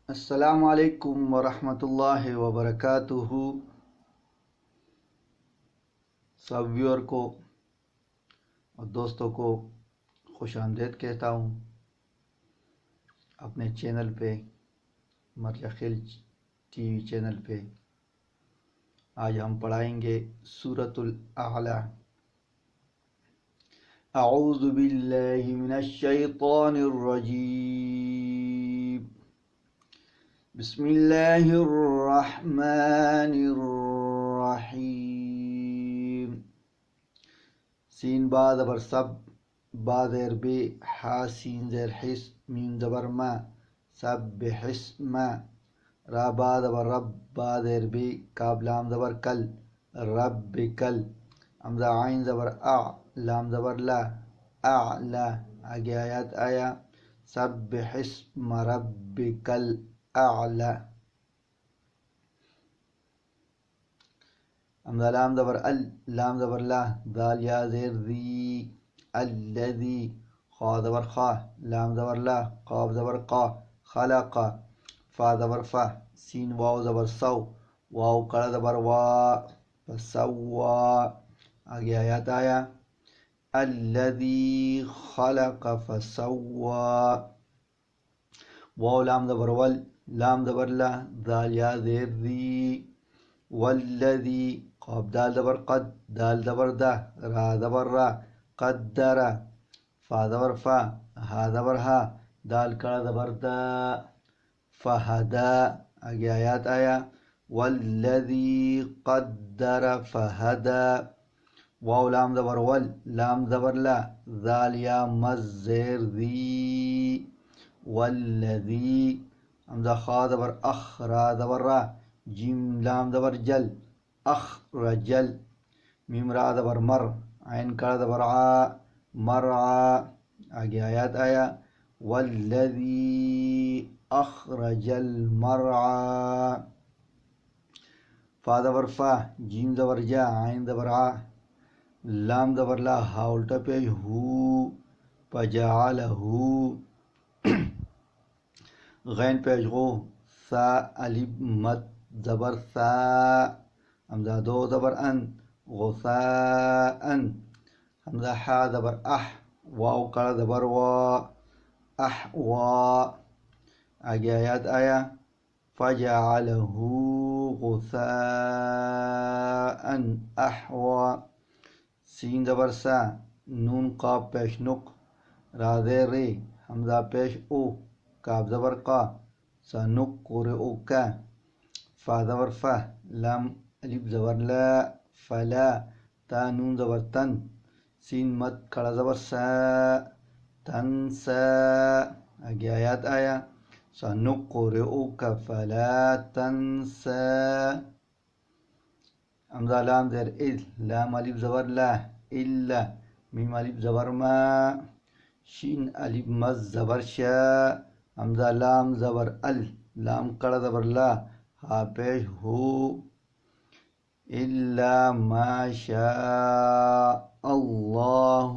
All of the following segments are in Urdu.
السلام علیکم ورحمۃ اللہ وبرکاتہ۔ سب ویور کو اور دوستوں کو خوش آمدید کہتا ہوں اپنے چینل پہ، مرجخیل ٹی وی چینل پہ۔ آج ہم پڑھائیں گے سورۃ الاعلی۔ اعوذ باللہ من الشیطان الرجیم، بسم اللہ الرحمن الرحیم۔ سین با زبر سب، با زیر بے، حا سین زیر حس، میم زبر ما، سب بحسم۔ را با زبر رب، با زیر بے، کاف لام زبر کل، رب کل۔ حمزہ عین زبر اع، لام زبر لا، اعلا۔ آگے آیات آیا، سبح اسم ربک الاعلی۔ حمزہ لام زبر ال، لام زبر لا، دال یا زیر ذی، الذی۔ خا زبر خا، لام زبر لا، قاف زبر قا، خلق۔ فا زبر فا، سین واو زبر سو، واو کڑا زبر وا، فسوا۔ آگے آیات آیا، الذی خلق فسوا۔ واو لام زبر ول، لام زبر لا، دال یا زیر ذی، والذی۔ قاف دال زبر قد، دال زبر دا، را زبر را، قدر۔ فا زبر فا، ہا زبر ہا، دال کڑا زبر دا، فہدا۔ آگے آیات آیا، والذی قدر فہدا۔ واو لام زبر ول، لام زبر لا، ذال یا مز زیر ذی، والذی۔ حمزہ خا زبر اخ، را زبر را، جیم لام زبر جل، اخرجل۔ میم را زبر مر، عین کڑا زبر عا، مرعا۔ آگے آیات آیا، والذی اخرج المرعا۔ فا زبر فا، جیم زبر جا، عین زبر عا، لام زبر لا، ہا الٹا پیش ہو، فجعلہ۔ غین پیش غو، سا الف مد زبر سا۔ حمزہ دو زبر ان، غثاء۔ حمزہ حا زبر اح، واو کڑا زبر وا، احوا۔ آگے آیات آیا، فجعلہ غثاء احوا۔ سین زبر سا، نون قاف پیش نق، را زیر رے، حمزہ پیش او، کاف زبر قا، سنقرئک۔ فا زبر فا، لام الف زبر لا، فلا۔ تا نون زبر تن، سین مد کھڑا زبر سا، تنسا۔ آگے آیات آیا، سنقرئک فلا تنسا۔ حمزہ لام زیر اذ، لام الف زبر لا، الا۔ میم الف زبر ما، شین الف مز زبر شا۔ حمزہ لام زبر ال، لام کڑا زبر لا، ہا پیش ہو، الا ما شاء اللہ۔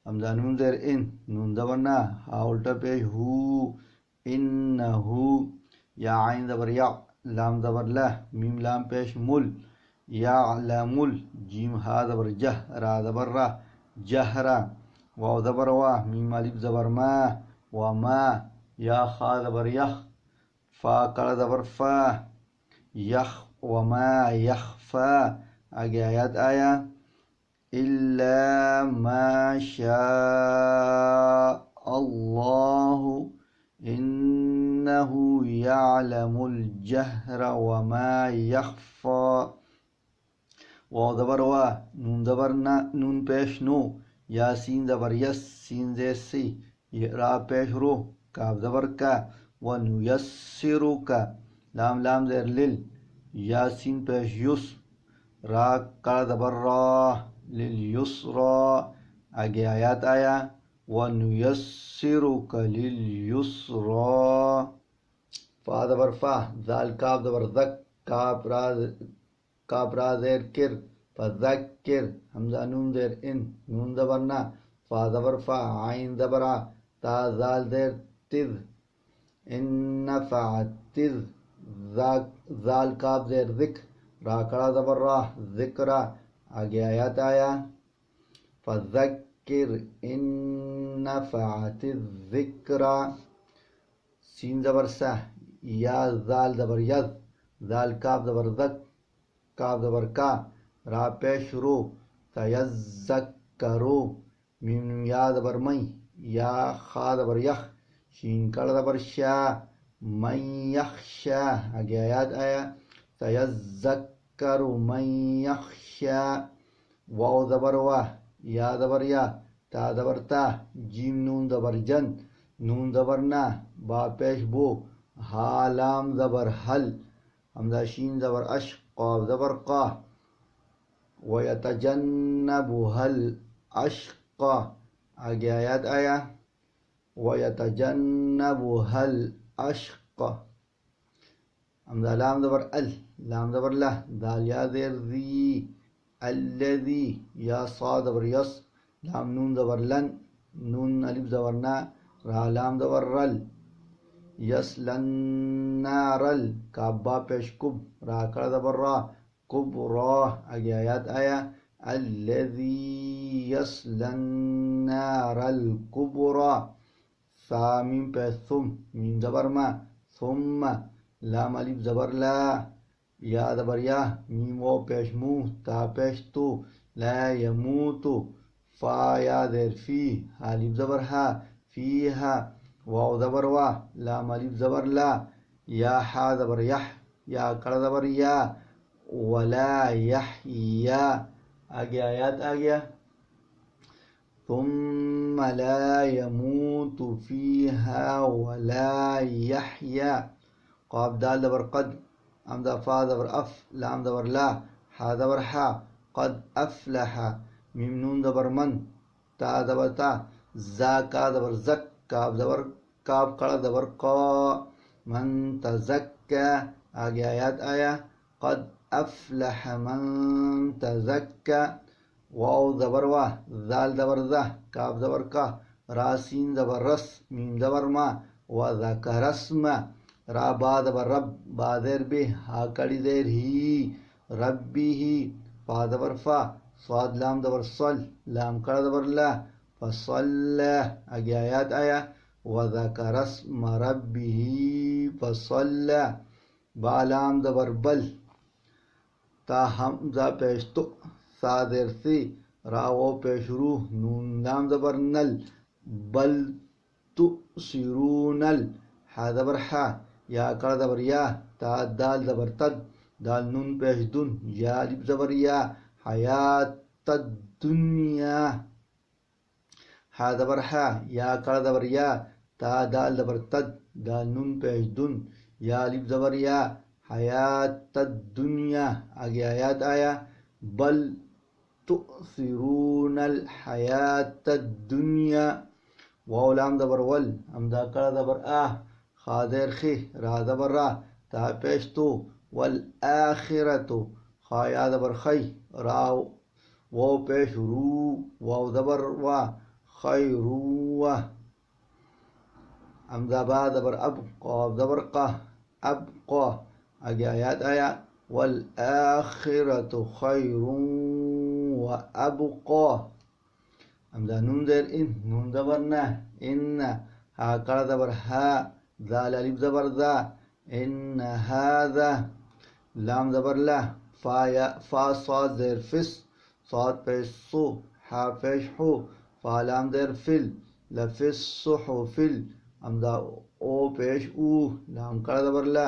حمزہ نون زیر ان، نون زبر نا، ہا الٹا پیش ہو، انہو۔ یا عین زبر یا، لام زبر لا، میم لام پیش مل، یعلم۔ جیم ہا زبر جہ، را زبر را، جہرا۔ واو زبر وا، میم الف زبر ما، وما۔ یا خا زبر یخ، فا کڑا زبر فا، یخ وما یخفا۔ آگے آیات آیا، الا ما شاء اللہ انہ یعلم الجہر وما یخفا۔ واو زبر وا، نون زبر نا، نون پیش نو، یا سین زبر یس، سین زیر سی، را پیش رو، کاف زبر کا، ونیسرک۔ لام زیر لل، یا سین پیش یس، را کڑا زبر را، لیلیسرا۔ آگے آیات آیا، ونیسرک لیلیسرا۔ فا زبر فا، ذال کاف زبر ذک، کاف را زیر کر، فذکر۔ حمزہ نون زیر ان، نون زبر نا، فا زبر فا، عین زبر ع، تا زال زیر تذ۔ ان نفعت ذال کاف زیر ذکر را کڑا زبر راہ ذکرہ آگے آیات آیا فذکر ان نفعت الذکرہ سین زبر سہ یا ذال زبر یز ذال کاف زبر زک کاف زبر کا را پیش رو سیذکرو میم یا زبر مئی یا خا زبر یخ شین کڑ زبر شا من یخشا آگے آیات آیا سیذکرو من یخشا واو زبر وا یا زبر یا تا زبر تا جیم نون زبر جن نون زبر نا با پیش بو ہا لام زبر حل حمزہ شین زبر اش قاف زبر قا ویتجنبها الاشقى آگے آیات آیا ویتجنبها الاشقى حمزہ لام زبر ال لام زبر لہ دال یا زیر ذی الذی یا صاد زبر یس لام نون زبر لن نون الف زبر نا را لام زبر رل یسلن نارل کعبہ پیش کب را کڑ زبر را کب را آگے آیات آیا الذی یسلن نار الکبرى سامیم پیش ثم میم زبر ما ثم لام الف زبر لا یا زبر یا میم و پیش مو تا پیش تو لا یموتو فا یا زیر فی الف زبر ہا فیہا واو زبر وا لام الف زبر لا یا حا زبر یح یا کڑ زبر یا ولا یحیا آگے آیات آگیا ثم لا يموت فيها ولا يحيا قاف دال زبر قد حمزہ فا زبر اف لام زبر لا حا زبر حا قد افلح میم نون زبر من تا زبر تا زا کا زبر زک کاف زبر کاف کڑا زبر قا من تزکا آگے آیات آیا قد افلح من تزکا واو زبر وا ذال زبر ذا کاف زبر کا را سین زبر رس میم زبر ما وذکر اسم را با زبر رب با زیر بے ہا کڑی زیر ہی ربی ہی فا زبر فا صاد لام زبر صل لام کڑا زبر لا فصل آگے آیات آیا وذکر اسم ربه فصل با لام زبر بل تا حمزہ پیش تو سا زیر سی راو پیش روح نون لام زبر نل بل تؤثرون حا زبر حا یا کڑ زبر یا تا دال زبر تد دال نون پیش دن یا الف زبر یا حیات الدنیا حا زبر حا یا کڑ زبر یا تا دال زبر تد دال نون پیش دن یا الف زبر یا حیات الدنیا آگے آیات آیا بل تؤثرون الحیات الدنیا واو لام زبر ول حمزہ کڑا زبر آہ خا زیر خی را زبر را تا پیش تو والآخرت خا یا زبر خی را واو پیش رو واو زبر وا خیرو حمزہ با زبر اب قاف زبر قا اب قا آگے آیات آیا والآخرت خیر وابقا حمزہ نون زیر ان نون زبر نہ ان ہا کڑا زبر ہا ذال الف زبر ذا ان هذا لام زبر لا فا صاد زیر فس صاد پیش سو حا پیش حو فا لام زیر فل لفس صحفل حمزہ او پیش او لام کڑا زبر لا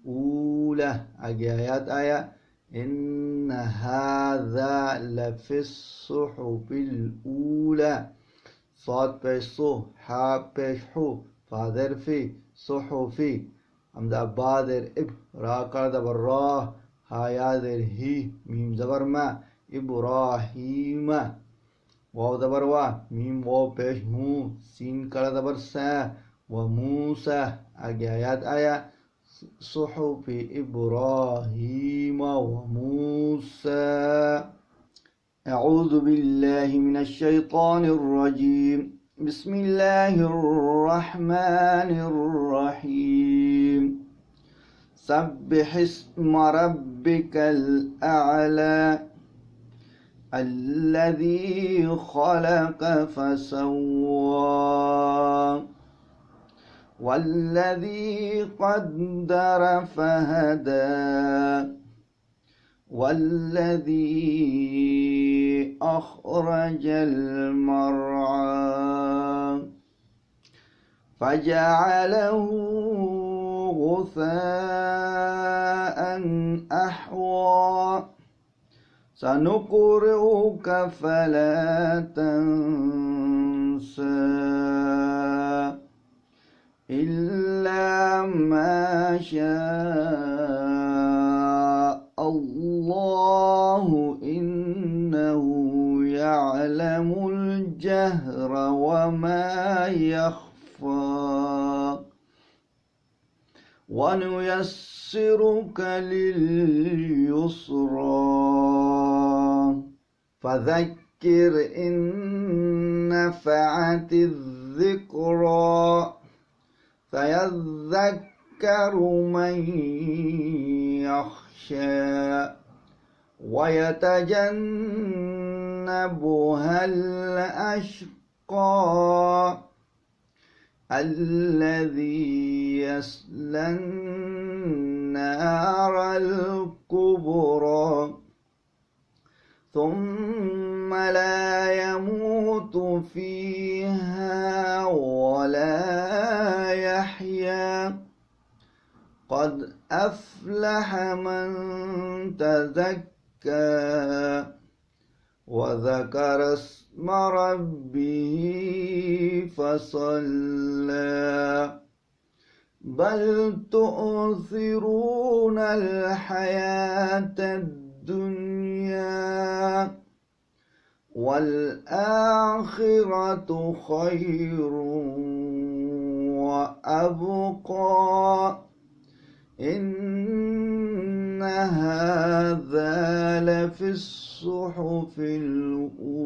اولا آگے آیات آیا ان هذا لفی الصحف الاولا صاد پیش سو حا پیش حو فا زیر فی صحفی حمزہ با زیر اب را کڑ زبر را ہا یا زیر ہی میم زبر ما ابراہیم واو زبر وا میم واو پیش مو سین کڑ زبر سا و موسیٰ آگے آیات آیا صحف ابراہیم و موسیٰ اعوذ باللہ من الشیطان الرجیم بسم اللہ الرحمن الرحیم سبح اسم ربك الأعلى الذي خلق فسوى والذي قدر فهدى والذي أخرج المرعى فجعله غثاء أحوى سنقرئك فلا تنسى إلا ما شاء الله إنه يعلم الجهر وما يخفى ونيسرك لليسرى فذكر إن نفعت الذكرى فيذكر من يخشى ويتجنبها الأشقى الذي يصلى النار الكبرى ثم لا يموت فيها ولا يحيا قد أفلح من تزكى وذكر اسم ربه فصلى بل تؤثرون الحياة الدنيا والآخرة خير وأبقى إن هذا لفي الصحف الأولى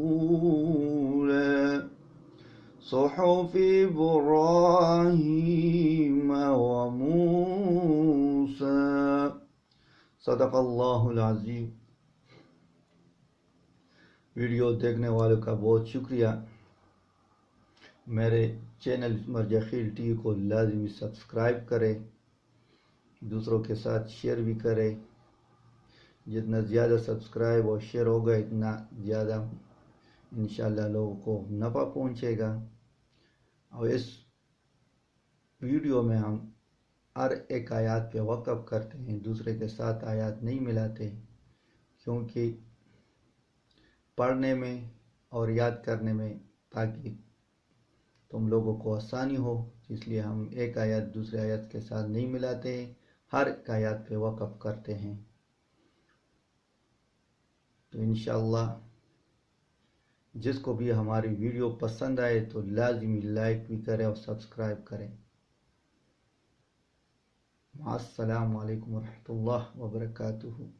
صحف إبراهيم وموسى صدق الله العظیم۔ ویڈیو دیکھنے والوں کا بہت شکریہ۔ میرے چینل مرجخیل ٹی وی کو لازمی سبسکرائب کریں، دوسروں کے ساتھ شیئر بھی کریں۔ جتنا زیادہ سبسکرائب اور شیئر ہوگا اتنا زیادہ انشاءاللہ لوگوں کو نفع پہنچے گا۔ اور اس ویڈیو میں ہم ہر ایک آیات پہ وقف کرتے ہیں، دوسرے کے ساتھ آیات نہیں ملاتے، کیونکہ پڑھنے میں اور یاد کرنے میں تاکہ تم لوگوں کو آسانی ہو، اس لیے ہم ایک آیت دوسرے آیت کے ساتھ نہیں ملاتے ہیں، ہر ایک آیات پہ وقف کرتے ہیں۔ تو انشاءاللہ جس کو بھی ہماری ویڈیو پسند آئے تو لازمی لائک بھی کرے اور سبسکرائب کریں۔ السلام علیکم ورحمۃ اللہ وبرکاتہ۔